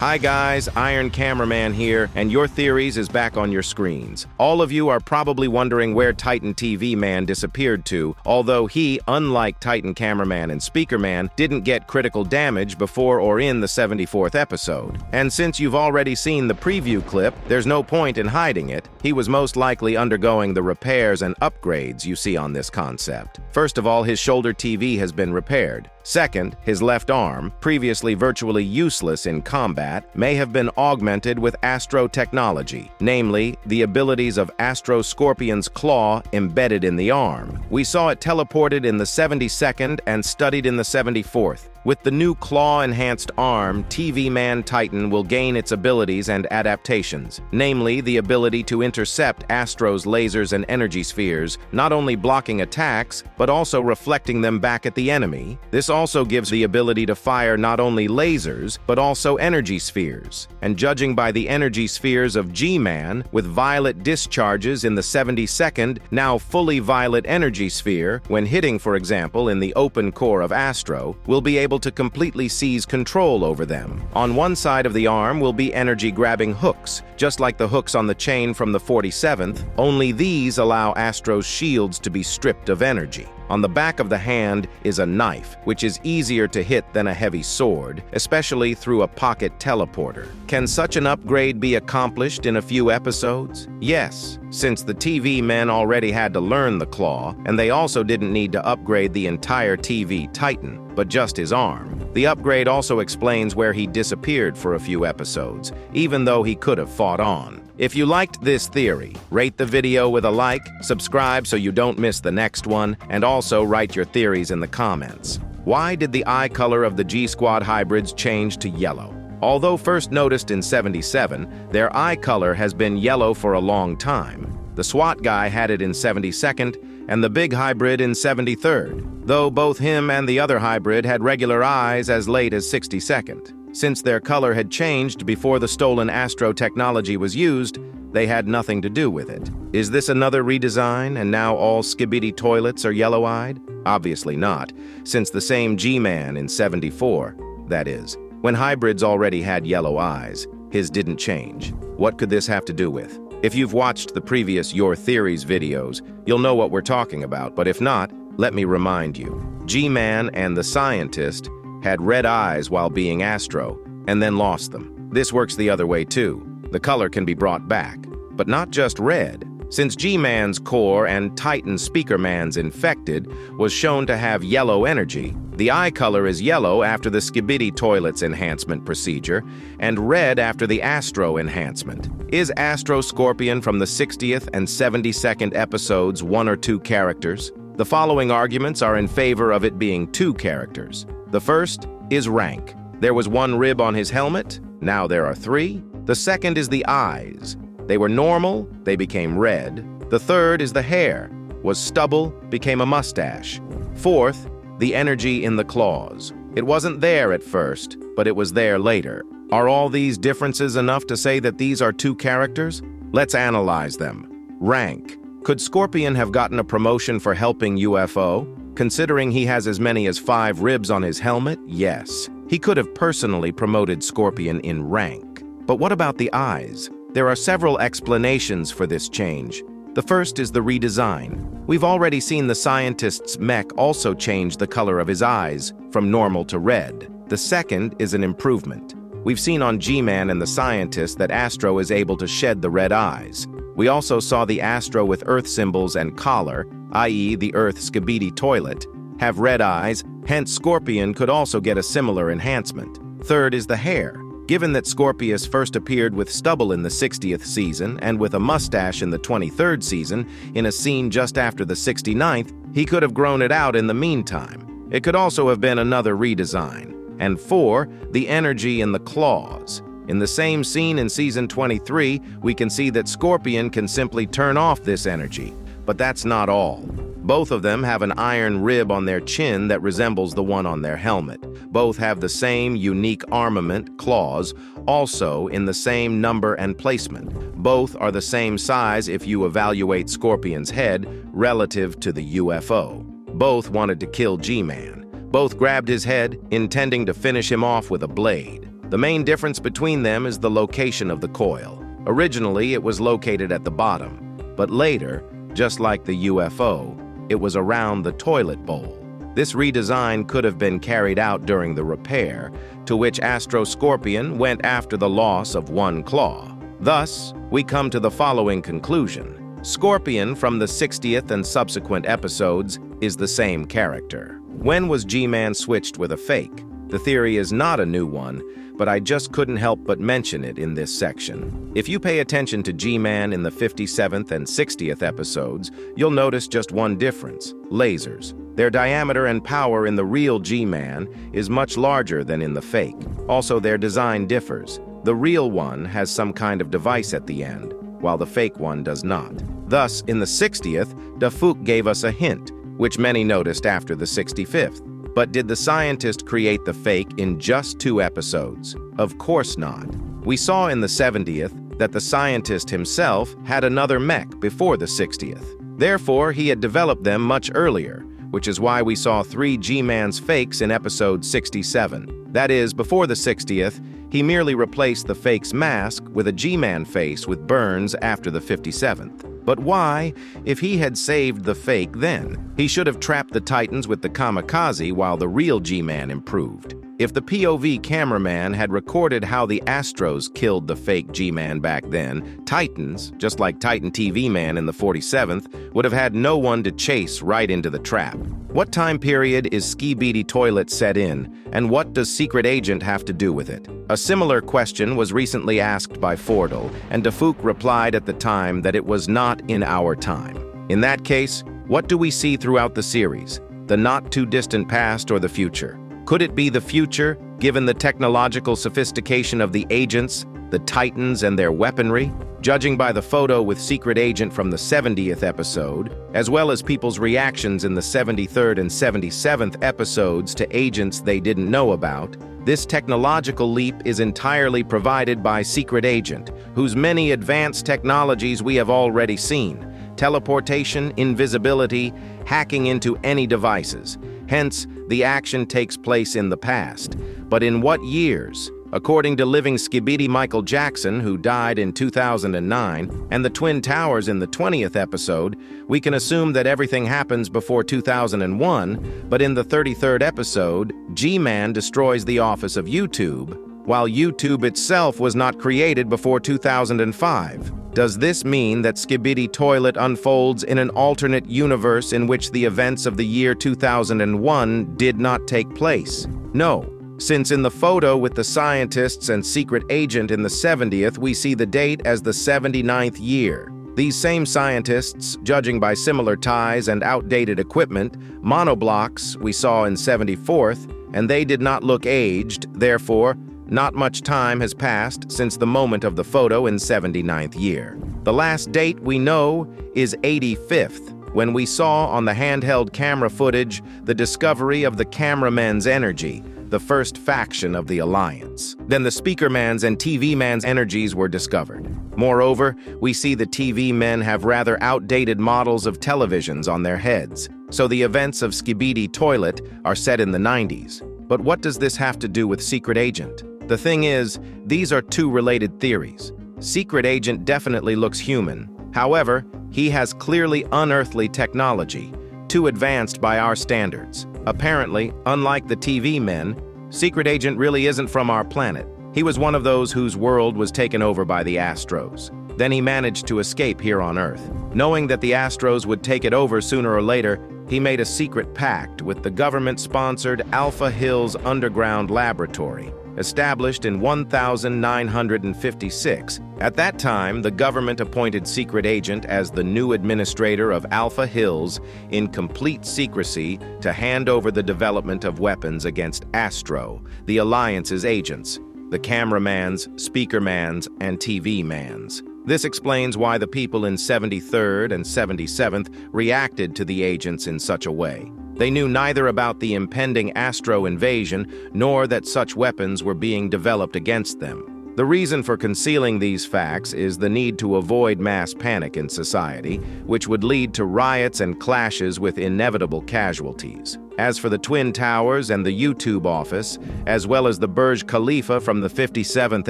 Hi guys, Iron Cameraman here, and Your Theories is back on your screens. All of you are probably wondering where Titan TV Man disappeared to, although he, unlike Titan Cameraman and Speaker Man, didn't get critical damage before or in the 74th episode. And since you've already seen the preview clip, there's no point in hiding it. He was most likely undergoing the repairs and upgrades you see on this concept. First of all, his shoulder TV has been repaired. Second, his left arm, previously virtually useless in combat, may have been augmented with ASTRO technology, namely, the abilities of ASTRO Scorpion's claw embedded in the arm. We saw it teleported in the 72nd and studied in the 74th. With the new claw-enhanced arm, TV Man Titan will gain its abilities and adaptations, namely the ability to intercept Astro's lasers and energy spheres, not only blocking attacks, but also reflecting them back at the enemy. This also gives the ability to fire not only lasers, but also energy spheres. And judging by the energy spheres of G-Man, with violet discharges in the 72nd, now fully violet energy sphere, when hitting, for example, in the open core of Astro, will be able to completely seize control over them. On one side of the arm will be energy-grabbing hooks, just like the hooks on the chain from the 47th, only these allow Astro's shields to be stripped of energy. On the back of the hand is a knife, which is easier to hit than a heavy sword, especially through a pocket teleporter. Can such an upgrade be accomplished in a few episodes? Yes, since the TV men already had to learn the claw, and they also didn't need to upgrade the entire TV Titan, but just his arm. The upgrade also explains where he disappeared for a few episodes, even though he could have fought on. If you liked this theory, rate the video with a like, subscribe so you don't miss the next one, and also write your theories in the comments. Why did the eye color of the G-Squad hybrids change to yellow? Although first noticed in 77, their eye color has been yellow for a long time. The SWAT guy had it in 72nd, and the big hybrid in 73rd, though both him and the other hybrid had regular eyes as late as 62nd. Since their color had changed before the stolen ASTRO technology was used, they had nothing to do with it. Is this another redesign, and now all Skibidi Toilets are yellow-eyed? Obviously not, since the same G-Man in 74, that is, when hybrids already had yellow eyes, his didn't change. What could this have to do with? If you've watched the previous Your Theories videos, you'll know what we're talking about, but if not, let me remind you. G-Man and the Scientist had red eyes while being Astro, and then lost them. This works the other way too. The color can be brought back, but not just red. Since G-Man's core and Titan Speaker Man's infected was shown to have yellow energy, the eye color is yellow after the Skibidi Toilet's enhancement procedure, and red after the Astro enhancement. Is Astro Scorpion from the 60th and 72nd episodes one or two characters? The following arguments are in favor of it being two characters. The first is rank. There was one rib on his helmet, now there are three. The second is the eyes. They were normal, they became red. The third is the hair. Was stubble, became a mustache. Fourth, the energy in the claws. It wasn't there at first, but it was there later. Are all these differences enough to say that these are two characters? Let's analyze them. Rank. Could Scorpion have gotten a promotion for helping UFO? Considering he has as many as 5 ribs on his helmet, yes. He could have personally promoted Scorpion in rank. But what about the eyes? There are several explanations for this change. The first is the redesign. We've already seen the Scientist's mech also change the color of his eyes from normal to red. The second is an improvement. We've seen on G-Man and the Scientist that Astro is able to shed the red eyes. We also saw the Astro with Earth symbols and collar, i.e. the Earth Skibidi Toilet, have red eyes, hence Scorpion could also get a similar enhancement. Third is the hair. Given that Scorpius first appeared with stubble in the 60th season and with a mustache in the 23rd season, in a scene just after the 69th, he could have grown it out in the meantime. It could also have been another redesign. And 4, the energy in the claws. In the same scene in Season 23, we can see that Scorpion can simply turn off this energy. But that's not all. Both of them have an iron rib on their chin that resembles the one on their helmet. Both have the same unique armament, claws, also in the same number and placement. Both are the same size if you evaluate Scorpion's head relative to the UFO. Both wanted to kill G-Man. Both grabbed his head, intending to finish him off with a blade. The main difference between them is the location of the coil. Originally, it was located at the bottom, but later, just like the UFO, it was around the toilet bowl. This redesign could have been carried out during the repair, to which ASTRO Scorpion went after the loss of one claw. Thus, we come to the following conclusion. Scorpion from the 60th and subsequent episodes is the same character. When was G-Man switched with a fake? The theory is not a new one, but I just couldn't help but mention it in this section. If you pay attention to G-Man in the 57th and 60th episodes, you'll notice just one difference: lasers. Their diameter and power in the real G-Man is much larger than in the fake. Also, their design differs. The real one has some kind of device at the end, while the fake one does not. Thus, in the 60th, Dafook gave us a hint, which many noticed after the 65th. But did the scientist create the fake in just 2 episodes? Of course not. We saw in the 70th that the scientist himself had another mech before the 60th. Therefore, he had developed them much earlier, which is why we saw 3 G-Man's fakes in episode 67. That is, before the 60th, he merely replaced the fake's mask with a G-Man face with burns after the 57th. But why, if he had saved the fake then? He should have trapped the Titans with the kamikaze while the real G-Man improved. If the POV cameraman had recorded how the Astros killed the fake G-Man back then, Titans, just like Titan TV Man in the 47th, would have had no one to chase right into the trap. What time period is Skibidi Toilet set in, and what does Secret Agent have to do with it? A similar question was recently asked by Fordle, and Dafook replied at the time that it was not in our time. In that case, what do we see throughout the series? The not-too-distant past or the future? Could it be the future, given the technological sophistication of the agents, the Titans, and their weaponry? Judging by the photo with Secret Agent from the 70th episode, as well as people's reactions in the 73rd and 77th episodes to agents they didn't know about, this technological leap is entirely provided by Secret Agent, whose many advanced technologies we have already seen: teleportation, invisibility, hacking into any devices. Hence, the action takes place in the past. But in what years? According to living Skibidi Michael Jackson, who died in 2009, and the Twin Towers in the 20th episode, we can assume that everything happens before 2001, but in the 33rd episode, G-Man destroys the office of YouTube, while YouTube itself was not created before 2005. Does this mean that Skibidi Toilet unfolds in an alternate universe in which the events of the year 2001 did not take place? No, since in the photo with the scientists and Secret Agent in the 70th, we see the date as the 79th year. These same scientists, judging by similar ties and outdated equipment, monoblocks we saw in 74th, and they did not look aged, therefore, not much time has passed since the moment of the photo in 79th year. The last date we know is 85th, when we saw on the handheld camera footage the discovery of the Cameraman's energy, the first faction of the Alliance. Then the Speakerman's and TV Man's energies were discovered. Moreover, we see the TV men have rather outdated models of televisions on their heads, so the events of Skibidi Toilet are set in the 90s. But what does this have to do with Secret Agent? The thing is, these are 2 related theories. Secret Agent definitely looks human. However, he has clearly unearthly technology, too advanced by our standards. Apparently, unlike the TV men, Secret Agent really isn't from our planet. He was one of those whose world was taken over by the Astros. Then he managed to escape here on Earth. Knowing that the Astros would take it over sooner or later, he made a secret pact with the government-sponsored Alpha Hills Underground Laboratory, established in 1956. At that time, the government appointed Secret Agent as the new administrator of Alpha Hills in complete secrecy to hand over the development of weapons against ASTRO, the Alliance's agents, the Cameraman's, Speakerman's, and TV Man's. This explains why the people in 73rd and 77th reacted to the agents in such a way. They knew neither about the impending ASTRO invasion nor that such weapons were being developed against them. The reason for concealing these facts is the need to avoid mass panic in society, which would lead to riots and clashes with inevitable casualties. As for the Twin Towers and the YouTube office, as well as the Burj Khalifa from the 57th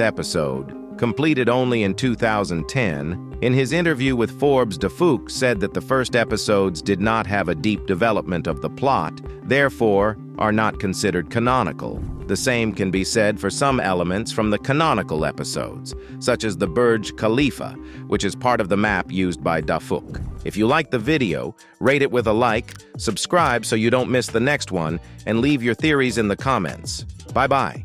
episode, completed only in 2010, in his interview with Forbes, Defouque said that the first episodes did not have a deep development of the plot, therefore are not considered canonical. The same can be said for some elements from the canonical episodes, such as the Burj Khalifa, which is part of the map used by Defouque. If you like the video, rate it with a like, subscribe so you don't miss the next one, and leave your theories in the comments. Bye-bye.